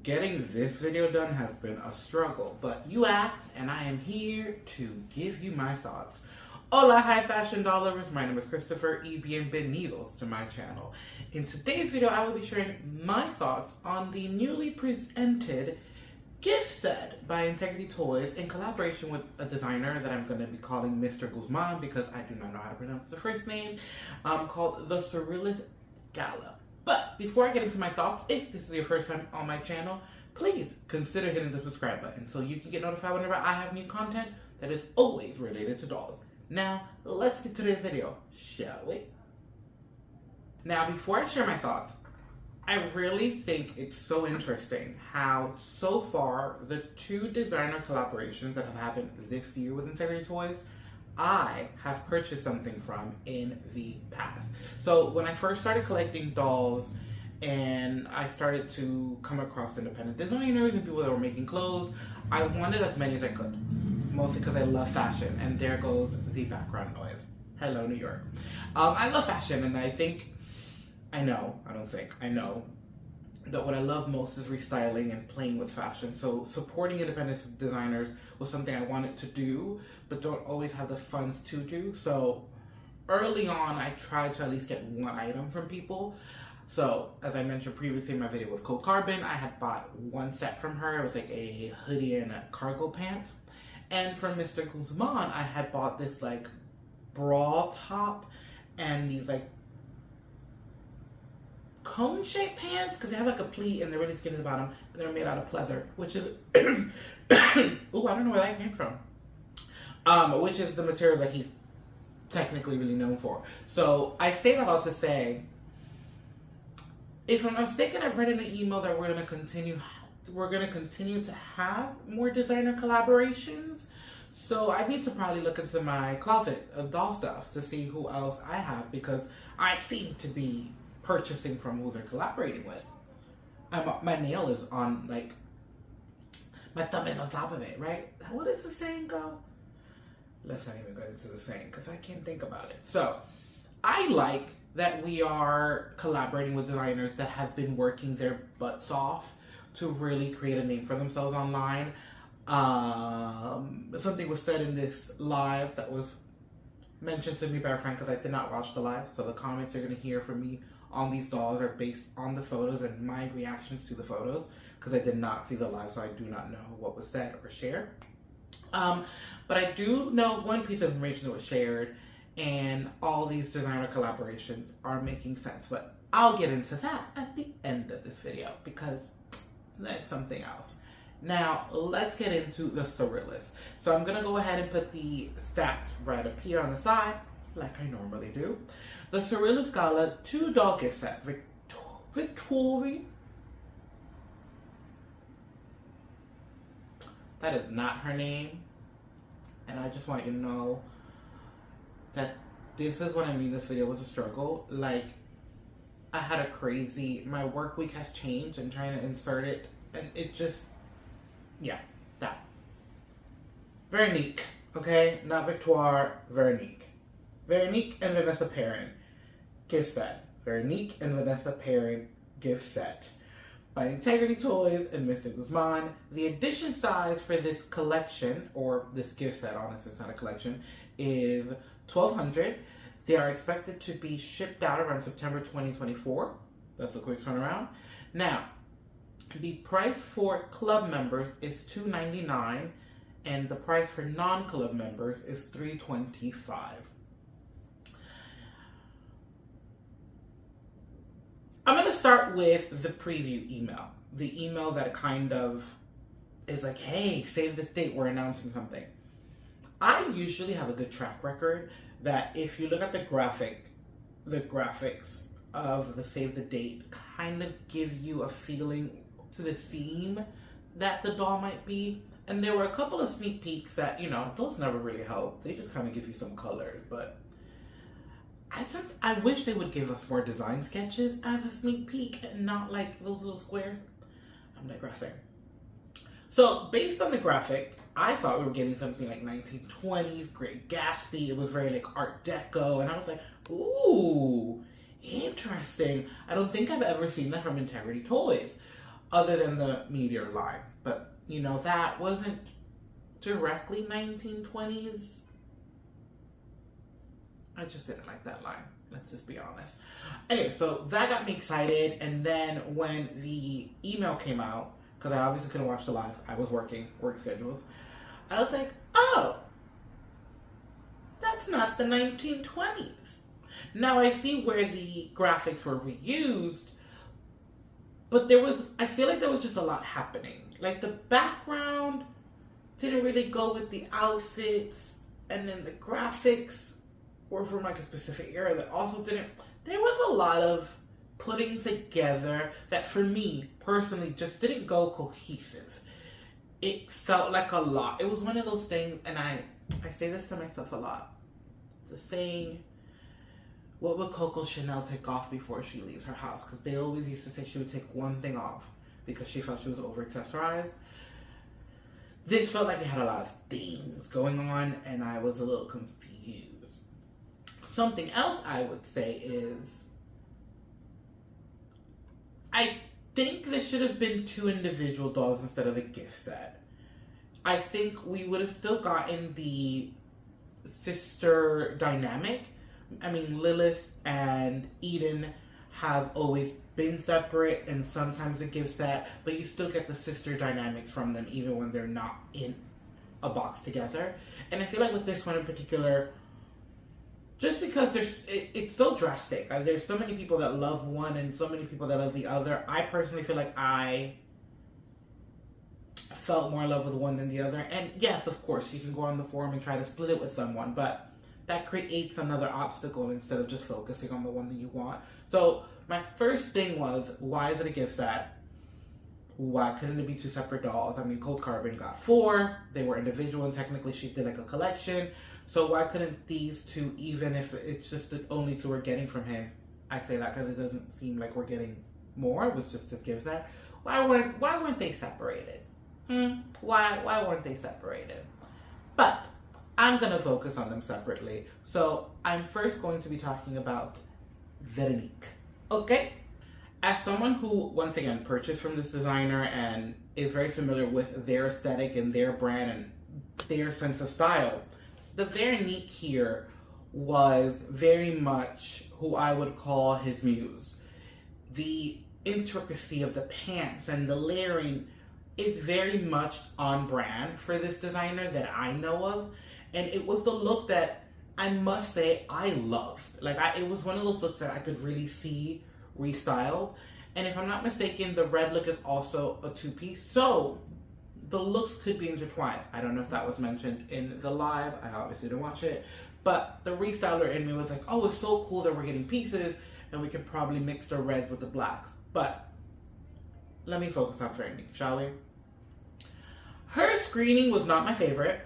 Getting this video done has been a struggle, but you asked and I am here to give you my thoughts. Hola, high fashion doll lovers. My name is Christopher y bienvenidos to my channel. In today's video, I will be sharing my thoughts on the newly presented gift set by Integrity Toys in collaboration with a designer that I'm going to be calling Mr. Guzman because I do not know how to pronounce the first name, called the Surrealist Gala. But before I get into my thoughts, if this is your first time on my channel, please consider hitting the subscribe button so you can get notified whenever I have new content that is always related to dolls. Now, let's get to the video, shall we? Now, before I share my thoughts, I really think it's so interesting how so far the two designer collaborations that have happened this year with Integrity Toys, I have purchased something from in the past. So when I first started collecting dolls and I started to come across independent designers and people that were making clothes, I wanted as many as I could, mostly because I love fashion. And there goes the background noise. Hello, New York. I love fashion, and I know that what I love most is restyling and playing with fashion. So supporting independent designers was something I wanted to do, but don't always have the funds to do. So early on, I tried to at least get one item from people. So as I mentioned previously in my video with Cold Carbon, I had bought one set from her. It was like a hoodie and a cargo pants. And from Mr. Guzman, I had bought this like bra top and these like cone-shaped pants because they have like a pleat and they're really skinny at the bottom, and they're made out of pleather, which is ooh, I don't know where that came from. Which is the material that he's technically really known for. So I say that all to say, if I'm not mistaken, I've read in an email that we're gonna continue to have more designer collaborations. So I need to probably look into my closet of doll stuff to see who else I have, because I seem to be purchasing from who they're collaborating with. My nail is on, like, my thumb is on top of it, right? What does the saying go? Let's not even go into the saying because I can't think about it. So I like that we are collaborating with designers that have been working their butts off to really create a name for themselves online. Something was said in this live that was mentioned to me by a friend because I did not watch the live. So the comments you're going to hear from me on these dolls are based on the photos and my reactions to the photos, because I did not see the live, so I do not know what was said or shared. But I do know one piece of information that was shared, and all these designer collaborations are making sense. But I'll get into that at the end of this video because that's something else. Now, let's get into the Surrealist. So I'm going to go ahead and put the stats right up here on the side, like I normally do. The Surrealist Gala 2 doll gift set. Victoria. That is not her name. And I just want you to know that this is what I mean this video was a struggle. Like, I had my work week has changed and trying to insert it. And it just, yeah, that. Vernique, okay? Not Victoire, Vernique. Vernique and Vanessa Perrin gift set. Vernique and Vanessa Perrin gift set by Integrity Toys and Mr. Guzman. The edition size for this collection, or this gift set, honestly, it's not a collection, is 1,200. They are expected to be shipped out around September 2024. That's a quick turnaround. Now, the price for club members is $299, and the price for non-club members is $325. I'm going to start with the preview email. The email that kind of is like, hey, save this date, we're announcing something. I usually have a good track record that if you look at the graphics of the save the date kind of give you a feeling to the theme that the doll might be. And there were a couple of sneak peeks that, those never really help. They just kind of give you some colors, but I wish they would give us more design sketches as a sneak peek and not like those little squares. I'm digressing. So based on the graphic, I thought we were getting something like 1920s, Great Gatsby. It was very like Art Deco, and I was like, ooh, interesting. I don't think I've ever seen that from Integrity Toys. other than the meteor line. But, you know, that wasn't directly 1920s. I just didn't like that line. Let's just be honest. Anyway, so that got me excited. And then when the email came out, because I obviously couldn't watch the live, I was working, work schedules, I was like, oh, that's not the 1920s. Now I see where the graphics were reused, but I feel like there was just a lot happening. Like the background didn't really go with the outfits, and then the graphics were from like a specific era that also didn't. There was a lot of putting together that for me personally just didn't go cohesive. It felt like a lot. It was one of those things, and I say this to myself a lot. It's a saying, what would Coco Chanel take off before she leaves her house? Because they always used to say she would take one thing off because she felt she was over accessorized. This felt like it had a lot of things going on, and I was a little confused. Something else I would say is, I think there should have been 2 individual dolls instead of a gift set. I think we would have still gotten the sister dynamic. I mean, Lilith and Eden have always been separate, and sometimes a gift set, but you still get the sister dynamics from them even when they're not in a box together. And I feel like with this one in particular, just because it's so drastic. There's so many people that love one and so many people that love the other. I personally feel like I felt more in love with one than the other. And yes, of course, you can go on the forum and try to split it with someone, but that creates another obstacle instead of just focusing on the one that you want. So my first thing was, why is it a gift set? Why couldn't it be 2 separate dolls? I mean, Cold Carbon got 4. They were individual, and technically she did like a collection. So why couldn't these 2, even if it's just the only 2 we're getting from him? I say that because it doesn't seem like we're getting more. It was just this gift set. Why weren't they separated? Why weren't they separated? But I'm going to focus on them separately. So I'm first going to be talking about Vernique. Okay? As someone who, once again, purchased from this designer and is very familiar with their aesthetic and their brand and their sense of style, the Vernique here was very much who I would call his muse. The intricacy of the pants and the layering is very much on brand for this designer that I know of. And it was the look that I must say I loved. Like, it was one of those looks that I could really see restyled. And if I'm not mistaken, the red look is also a 2-piece. So the looks could be intertwined. I don't know if that was mentioned in the live. I obviously didn't watch it. But the restyler in me was like, oh, it's so cool that we're getting pieces and we could probably mix the reds with the blacks. But let me focus on Vernique, shall we? Her screening was not my favorite.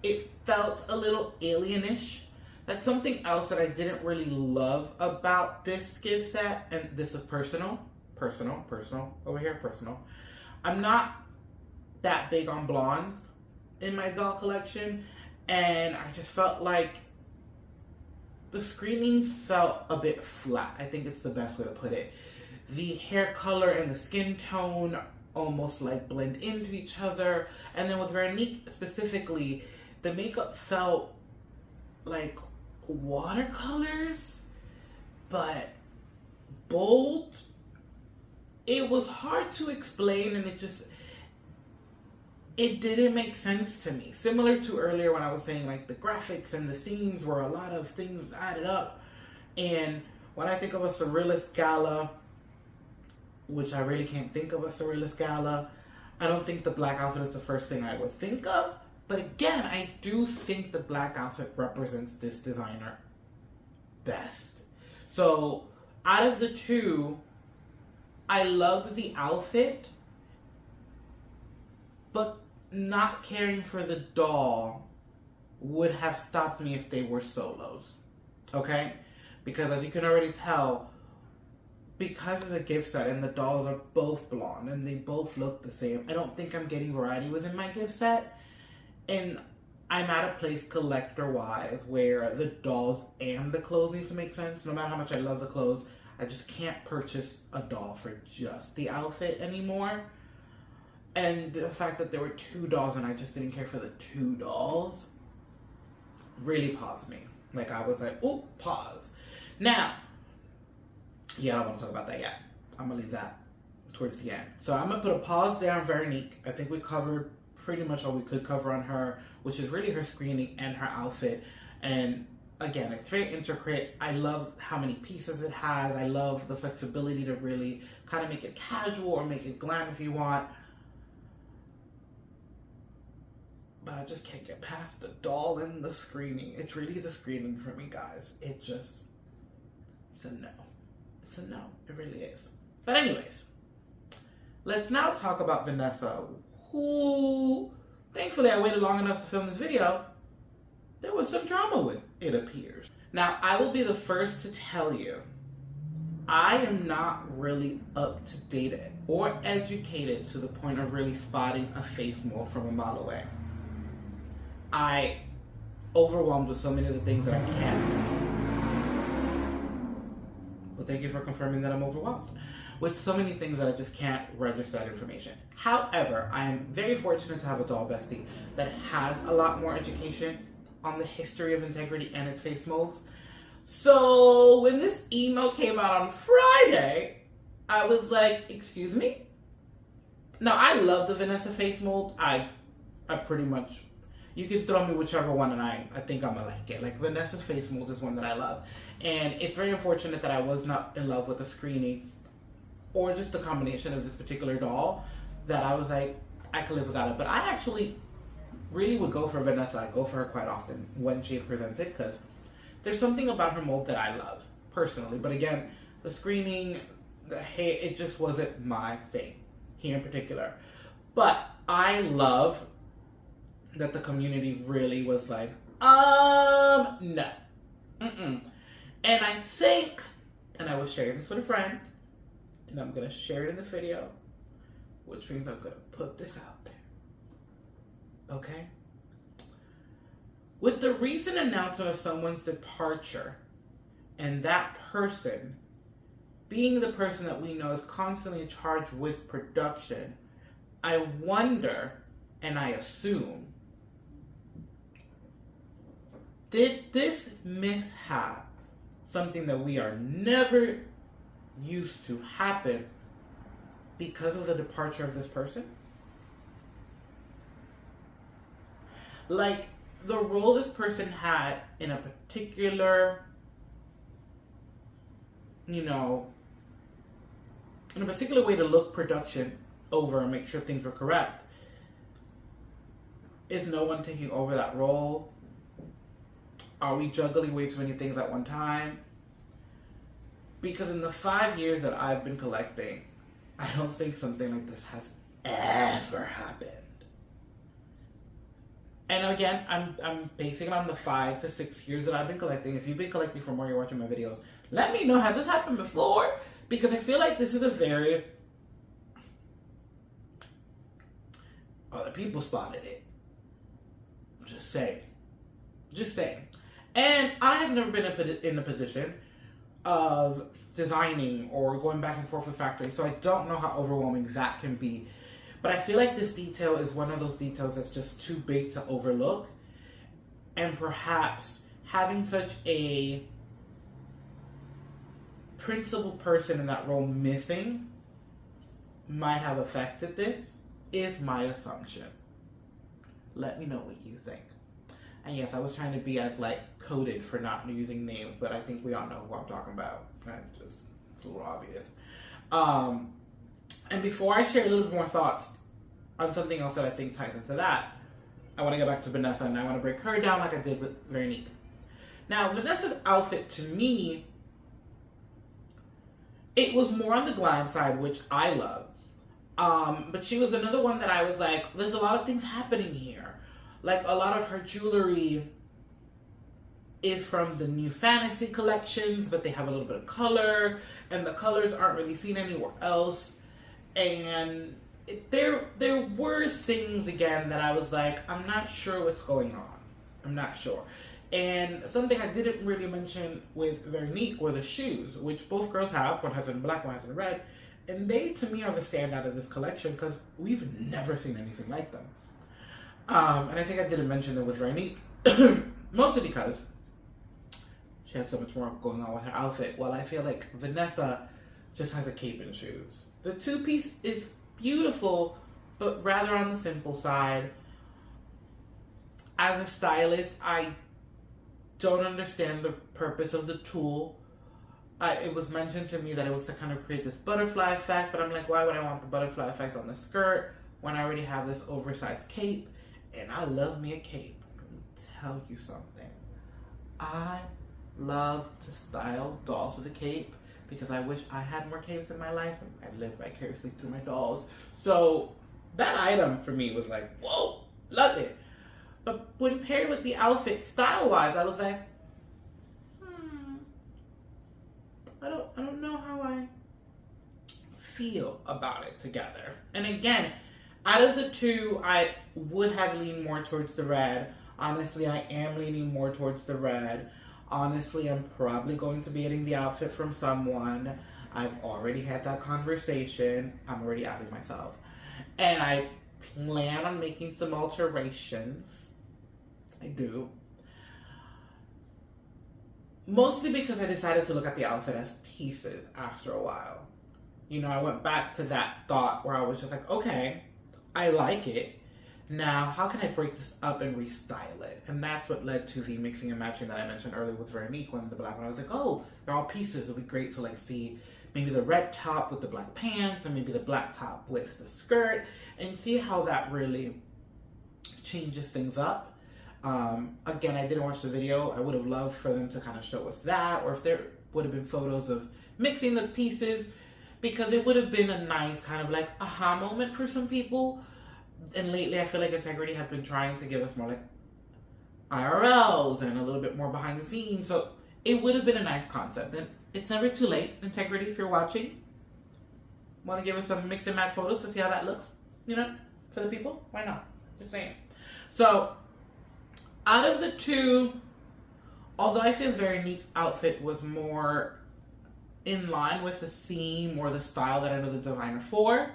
It felt a little alienish. That's something else that I didn't really love about this gift set, and this is personal, over here, personal. I'm not that big on blondes in my doll collection, and I just felt like the screening felt a bit flat. I think it's the best way to put it. The hair color and the skin tone almost like blend into each other. And then with Vernique specifically, the makeup felt like watercolors, but bold. It was hard to explain, and it didn't make sense to me. Similar to earlier when I was saying like the graphics and the themes were a lot of things added up. And when I think of a Surrealist Gala, which I really can't think of a Surrealist Gala, I don't think the black outfit is the first thing I would think of. But again, I do think the black outfit represents this designer best. So out of the 2, I loved the outfit, but not caring for the doll would have stopped me if they were solos. Okay? Because as you can already tell, because it's a gift set and the dolls are both blonde and they both look the same, I don't think I'm getting variety within my gift set. And I'm at a place collector-wise where the dolls and the clothes need to make sense. No matter how much I love the clothes, I just can't purchase a doll for just the outfit anymore. And the fact that there were 2 dolls and I just didn't care for the 2 dolls really paused me. Like, I was like, oh, pause. Now, yeah, I don't want to talk about that yet. I'm going to leave that towards the end. So I'm going to put a pause there on Vernique. I think we covered pretty much all we could cover on her, which is really her screening and her outfit. And again, it's very intricate. I love how many pieces it has. I love the flexibility to really kind of make it casual or make it glam if you want. But I just can't get past the doll and the screening. It's really the screening for me, guys. It's a no. It's a no. It really is. But anyways, let's now talk about Vanessa, who, thankfully I waited long enough to film this video. There was some drama with, it appears. Now, I will be the first to tell you, I am not really up to date or educated to the point of really spotting a face mold from a mile away. I overwhelmed with so many of the things that I can. Well, thank you for confirming that I'm overwhelmed with so many things that I just can't register that information. However, I am very fortunate to have a doll bestie that has a lot more education on the history of integrity and its face molds. So when this email came out on Friday, I was like, excuse me? Now, I love the Vanessa face mold. I pretty much, you can throw me whichever one and I think I'm gonna like it. Like, Vanessa's face mold is one that I love. And it's very unfortunate that I was not in love with the screening or just the combination of this particular doll, that I was like, I could live without it. But I actually really would go for Vanessa. I go for her quite often when she is presented, because there's something about her mold that I love, personally. But again, the screening, the hair, it just wasn't my thing here in particular. But I love that the community really was like, no. And I think, and I was sharing this with a friend, and I'm going to share it in this video, which means I'm going to put this out there. Okay? With the recent announcement of someone's departure, and that person being the person that we know is constantly charged with production, I wonder, and I assume, did this mishap, something that we are never used to, happen because of the departure of this person? Like, the role this person had in a particular, in a particular way to look production over and make sure things were correct, is no one taking over that role? Are we juggling way too many things at one time? Because in the 5 years that I've been collecting, I don't think something like this has ever happened. And again, I'm basing it on the 5 to 6 years that I've been collecting. If you've been collecting for more, you're watching my videos, let me know, has this happened before? Because I feel like this is a very, other people spotted it. Just saying. And I have never been in a position of designing or going back and forth with factories, so I don't know how overwhelming that can be. But I feel like this detail is one of those details that's just too big to overlook. And perhaps having such a principal person in that role missing might have affected this, is my assumption. Let me know what you think. And yes, I was trying to be as coded for not using names, but I think we all know who I'm talking about. It's a little obvious. And before I share a little bit more thoughts on something else that I think ties into that, I want to get back to Vanessa, and I want to break her down like I did with Vernique. Now, Vanessa's outfit, to me, it was more on the glam side, which I love. But she was another one that I was like, there's a lot of things happening here. Like, a lot of her jewelry is from the new fantasy collections, but they have a little bit of color, and the colors aren't really seen anywhere else. And there were things, again, that I was like, I'm not sure what's going on. I'm not sure. And something I didn't really mention with Vernique were the shoes, which both girls have. One has in black, one has in red. And they, to me, are the standout of this collection because we've never seen anything like them. And I think I didn't mention them with Vernique, mostly because she had so much more going on with her outfit. While I feel like Vanessa just has a cape and shoes. The two-piece is beautiful, but rather on the simple side. As a stylist, I don't understand the purpose of the tulle. It was mentioned to me that it was to kind of create this butterfly effect, but I'm like, why would I want the butterfly effect on the skirt when I already have this oversized cape? And I love me a cape. Let me tell you something. I love to style dolls with a cape because I wish I had more capes in my life and I live vicariously through my dolls. So that item for me was like, whoa, love it. But when paired with the outfit style-wise, I was like, I don't know how I feel about it together. And again, out of the two, I would have leaned more towards the red. Honestly, I am leaning more towards the red. Honestly, I'm probably going to be getting the outfit from someone. I've already had that conversation. I'm already outing myself. And I plan on making some alterations. I do. Mostly because I decided to look at the outfit as pieces after a while. You know, I went back to that thought where I was just like, okay, I like it. Now, how can I break this up and restyle it? And that's what led to the mixing and matching that I mentioned earlier with Vernique when the black one. I was like, oh, they're all pieces. It'll be great to like see maybe the red top with the black pants and maybe the black top with the skirt and see how that really changes things up. Again, I didn't watch the video. I would have loved for them to kind of show us that, or if there would have been photos of mixing the pieces, because it would have been a nice kind of like aha moment for some people. And lately I feel like Integrity has been trying to give us more like IRLs and a little bit more behind the scenes. So it would have been a nice concept. And it's never too late, Integrity, if you're watching. Want to give us some mix and match photos to see how that looks, you know, to the people? Why not? Just saying. So out of the two, although I feel Vernique's outfit was more in line with the theme or the style that I know the designer for,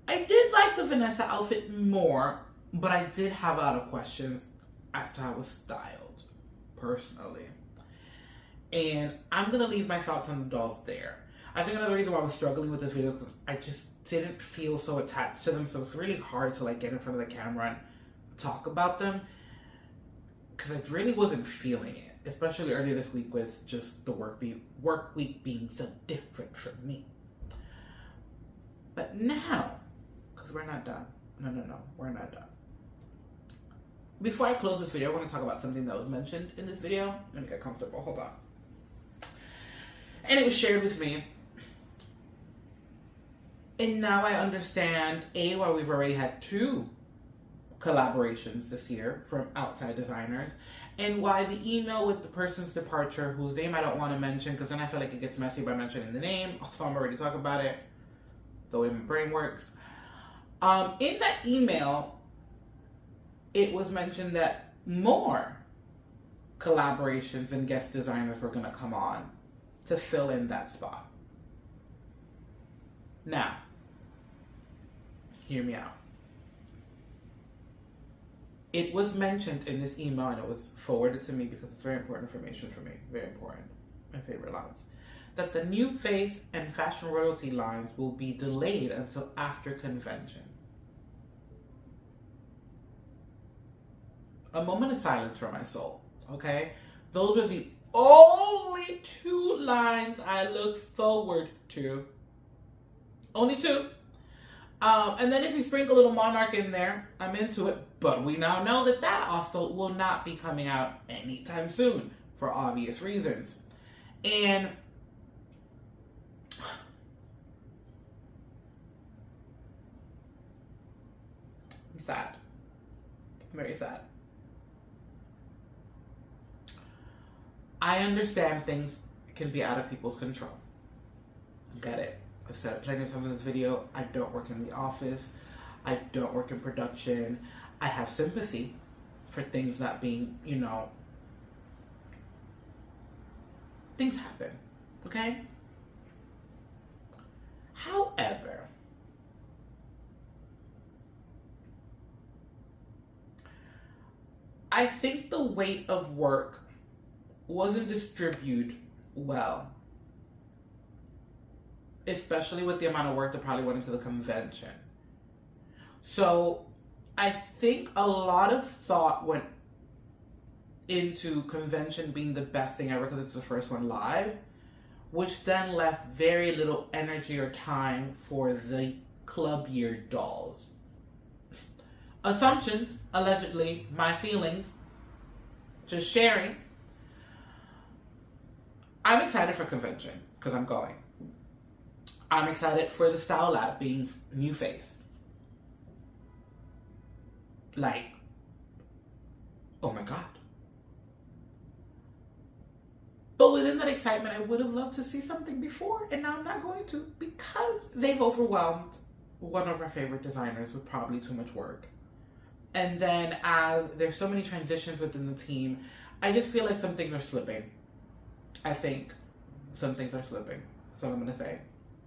I did like the Vanessa outfit more, but I did have a lot of questions as to how it was styled, personally. And I'm going to leave my thoughts on the dolls there. I think another reason why I was struggling with this video is because I just didn't feel so attached to them, so it's really hard to like get in front of the camera and talk about them, because I really wasn't feeling it, especially earlier this week with just the work week being so different for me. But now, because we're not done. No, we're not done. Before I close this video, I want to talk about something that was mentioned in this video. Let me get comfortable, hold on. And it was shared with me. And now I understand, A, why we've already had 2 collaborations this year from outside designers, and why the email with the person's departure, whose name I don't want to mention because then I feel like it gets messy by mentioning the name, so I'm already talking about it, the way my brain works. In that email, it was mentioned that more collaborations and guest designers were going to come on to fill in that spot. Now, hear me out. It was mentioned in this email, and it was forwarded to me because it's very important information for me. Very important. My favorite lines. That the new face and fashion royalty lines will be delayed until after convention. A moment of silence for my soul, okay? Those are the only 2 lines I look forward to. Only 2. And then if you sprinkle a little Monarch in there, I'm into it. But we now know that that also will not be coming out anytime soon for obvious reasons. And I'm sad. I'm very sad. I understand things can be out of people's control. I get it. I've said it plenty of times in this video. I don't work in the office. I don't work in production. I have sympathy for things not being, things happen, okay? However, I think the weight of work wasn't distributed well, especially with the amount of work that probably went into the convention. So I think a lot of thought went into convention being the best thing ever because it's the first one live, which then left very little energy or time for the club year dolls. Assumptions, allegedly, my feelings, just sharing. I'm excited for convention because I'm going. I'm excited for the Style Lab being new face. Like, oh my God. But within that excitement, I would have loved to see something before, and now I'm not going to because they've overwhelmed one of our favorite designers with probably too much work. And then as there's so many transitions within the team, I just feel like some things are slipping. I think some things are slipping. That's all I'm going to say.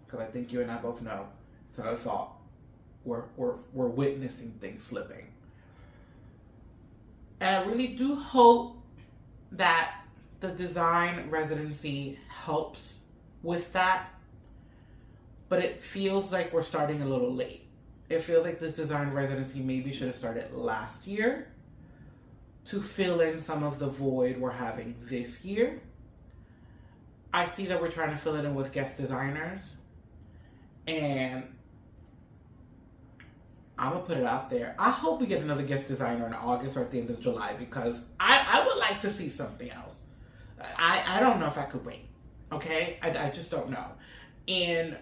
Because I think you and I both know. It's not a thought. We're witnessing things slipping. And I really do hope that the design residency helps with that. But it feels like we're starting a little late. It feels like this design residency maybe should have started last year to fill in some of the void we're having this year. I see that we're trying to fill it in with guest designers. And I'm going to put it out there. I hope we get another guest designer in August or at the end of July because I would like to see something else. I don't know if I could wait. Okay? I just don't know. And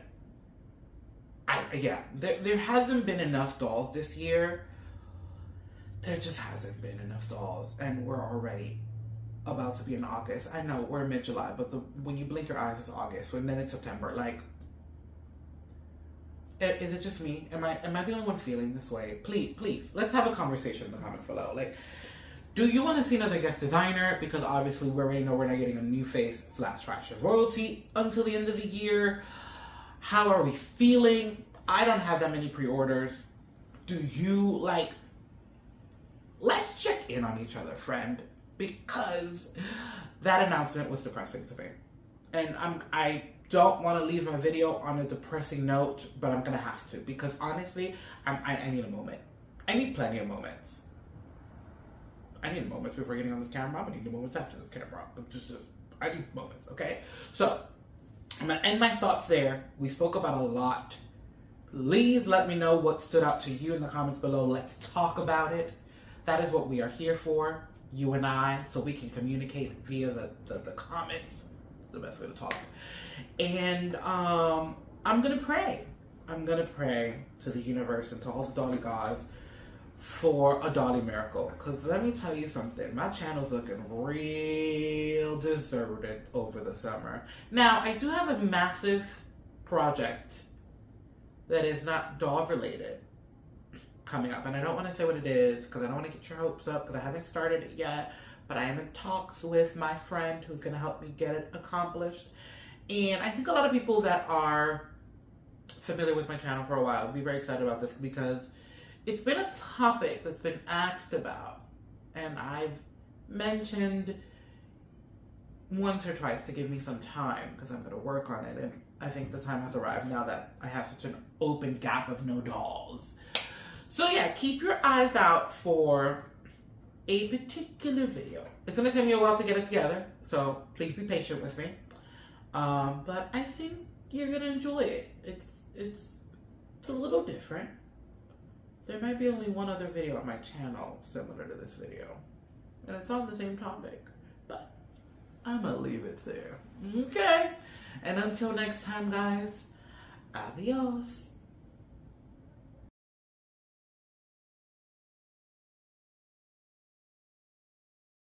there hasn't been enough dolls this year. There just hasn't been enough dolls. And we're already about to be in August. I know we're mid-July, but when you blink your eyes, it's August. And then it's September. Like, is it just me? Am I the only one feeling this way? Please, let's have a conversation in the comments below. Like, do you want to see another guest designer? Because obviously we already know we're not getting a new face / fashion royalty until the end of the year. How are we feeling? I don't have that many pre-orders. Do you? Like, let's check in on each other, friend. Because that announcement was depressing to me. And I don't want to leave my video on a depressing note, but I'm going to have to. Because honestly, I need a moment. I need plenty of moments. I need moments before getting on this camera. I need moments after this camera. I need moments, okay? So, I'm going to end my thoughts there. We spoke about a lot. Please let me know what stood out to you in the comments below. Let's talk about it. That is what we are here for, you and I, so we can communicate via the comments. It's the best way to talk. And I'm going to pray. I'm going to pray to the universe and to all the dolly gods for a dolly miracle. Because let me tell you something. My channel's looking real deserted over the summer. Now, I do have a massive project that is not doll related coming up. And I don't want to say what it is because I don't want to get your hopes up because I haven't started it yet. But I am in talks with my friend who's going to help me get it accomplished. And I think a lot of people that are familiar with my channel for a while will be very excited about this because it's been a topic that's been asked about. And I've mentioned once or twice to give me some time because I'm going to work on it. And I think the time has arrived now that I have such an open gap of no dolls. So yeah, keep your eyes out for a particular video. It's going to take me a while to get it together. So please be patient with me. But I think you're going to enjoy it. It's a little different. There might be only one other video on my channel similar to this video. And it's on the same topic. But I'm going to leave it there. Okay? And until next time, guys, adios.